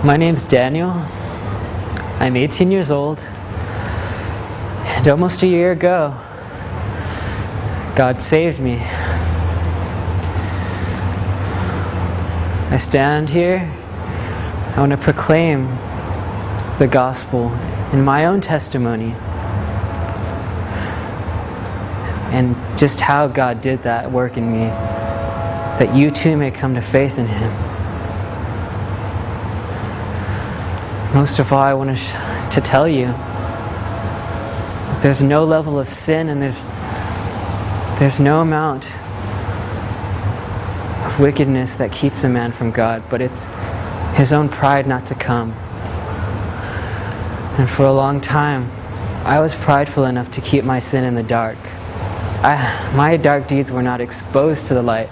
My name's Daniel. I'm 18 years old, and almost a year ago, God saved me. I stand here, I want to proclaim the gospel in my own testimony and just how God did that work in me, that you too may come to faith in Him. Most of all, I want to tell you that there's no level of sin and there's no amount of wickedness that keeps a man from God, but it's his own pride not to come. And for a long time, I was prideful enough to keep my sin in the dark. My dark deeds were not exposed to the light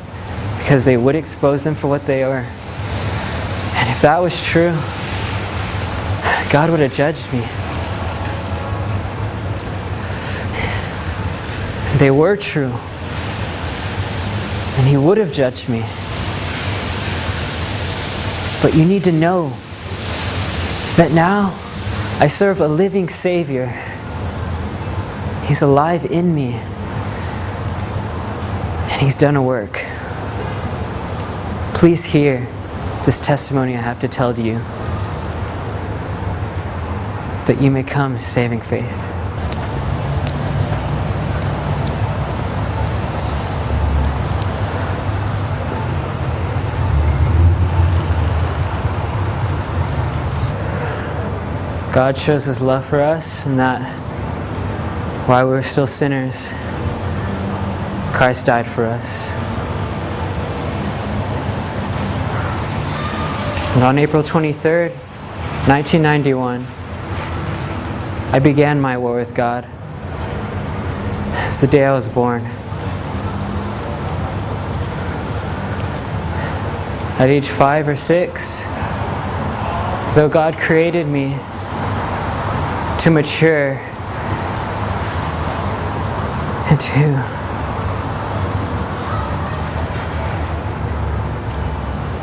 because they would expose them for what they were. And if that was true, God would have judged me. They were true, and He would have judged me. But you need to know that now I serve a living Savior. He's alive in me, and He's done a work. Please hear this testimony I have to tell to you, that you may come to saving faith. God shows His love for us, and that while we were still sinners, Christ died for us. And on April 23rd, 1991, I began my war with God. It's the day I was born. At age 5 or 6, though God created me to mature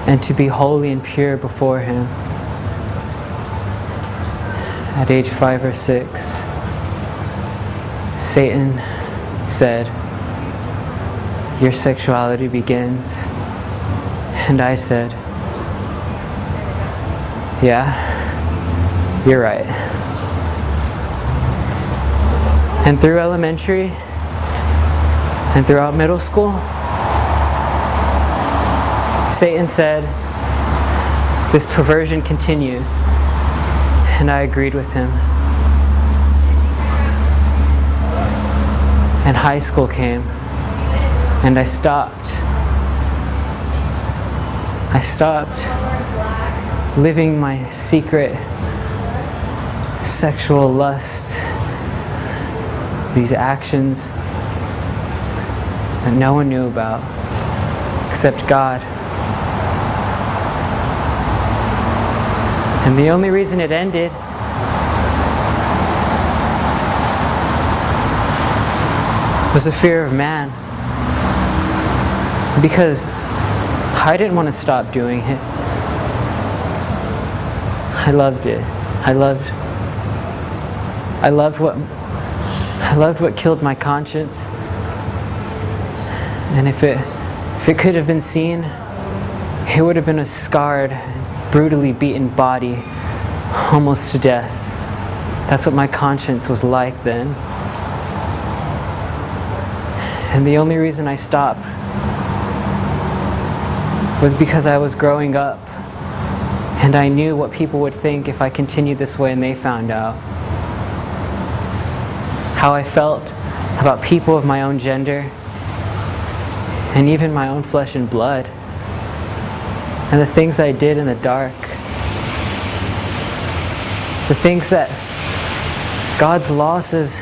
and to be holy and pure before Him, at age 5 or 6, Satan said, "Your sexuality begins." And I said, "Yeah, you're right." And through elementary and throughout middle school, Satan said, "This perversion continues." And I agreed with him. And high school came, and I stopped. I stopped living my secret sexual lust, these actions that no one knew about except God. And the only reason it ended was a fear of man. Because I didn't want to stop doing it. I loved it. I loved what killed my conscience. And if it could have been seen, it would have been a scarred, brutally beaten body, almost to death. That's what my conscience was like then. And the only reason I stopped was because I was growing up, and I knew what people would think if I continued this way and they found out. How I felt about people of my own gender, and even my own flesh and blood. And the things I did in the dark. The things that God's law says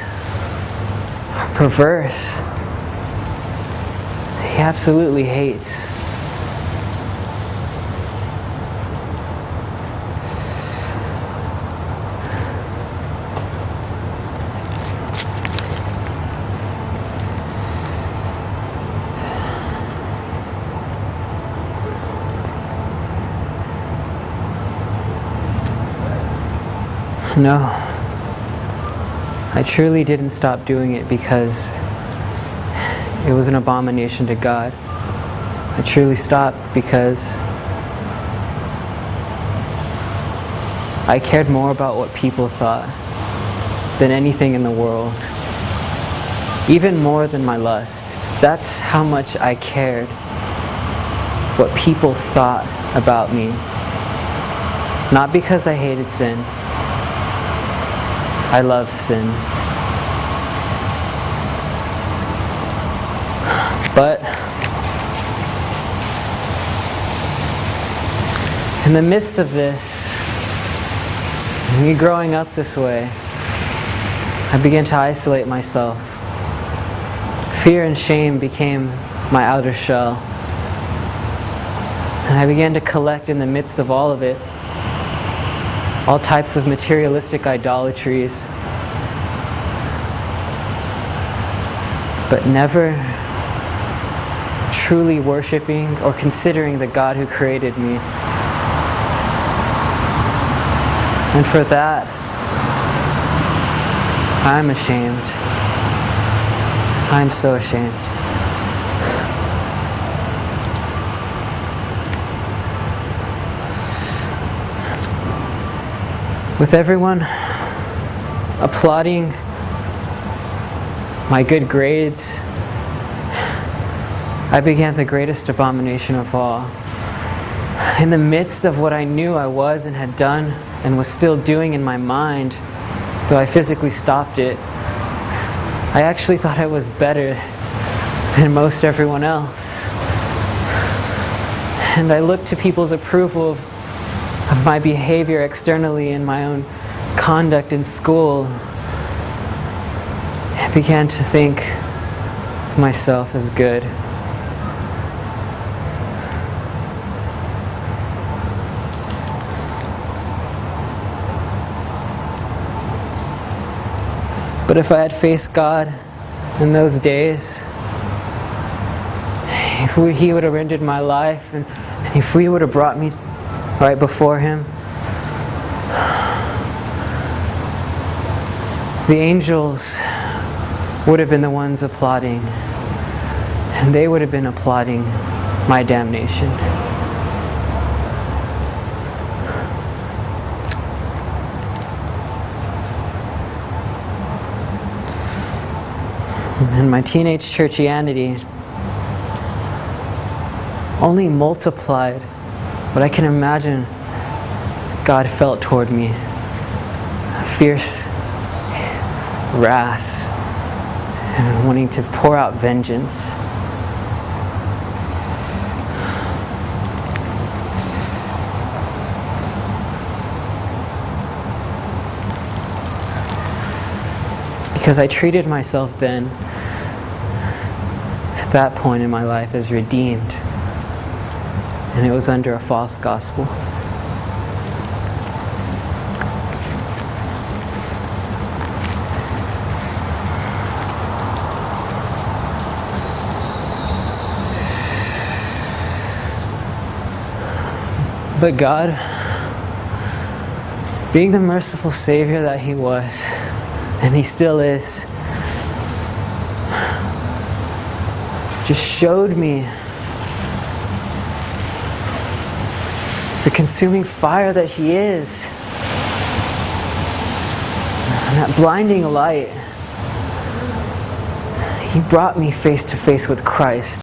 are perverse. He absolutely hates. No, I truly didn't stop doing it because it was an abomination to God. I truly stopped because I cared more about what people thought than anything in the world. Even more than my lust. That's how much I cared what people thought about me. Not because I hated sin. I love sin. But in the midst of this, me growing up this way, I began to isolate myself. Fear and shame became my outer shell. And I began to collect in the midst of all of it all types of materialistic idolatries, but never truly worshiping or considering the God who created me. And for that, I'm ashamed. I'm so ashamed. With everyone applauding my good grades, I began the greatest abomination of all. In the midst of what I knew I was and had done and was still doing in my mind, though I physically stopped it, I actually thought I was better than most everyone else. And I looked to people's approval of my behavior externally and my own conduct in school. I began to think of myself as good. But if I had faced God in those days, if He would have rendered my life, and if we would have brought me right before Him, the angels would have been the ones applauding, and they would have been applauding my damnation. And my teenage churchianity only multiplied what I can imagine God felt toward me. Fierce wrath and wanting to pour out vengeance. Because I treated myself then, at that point in my life, as redeemed. And it was under a false gospel. But God, being the merciful Savior that He was, and He still is, just showed me the consuming fire that He is, and that blinding light. He brought me face to face with Christ.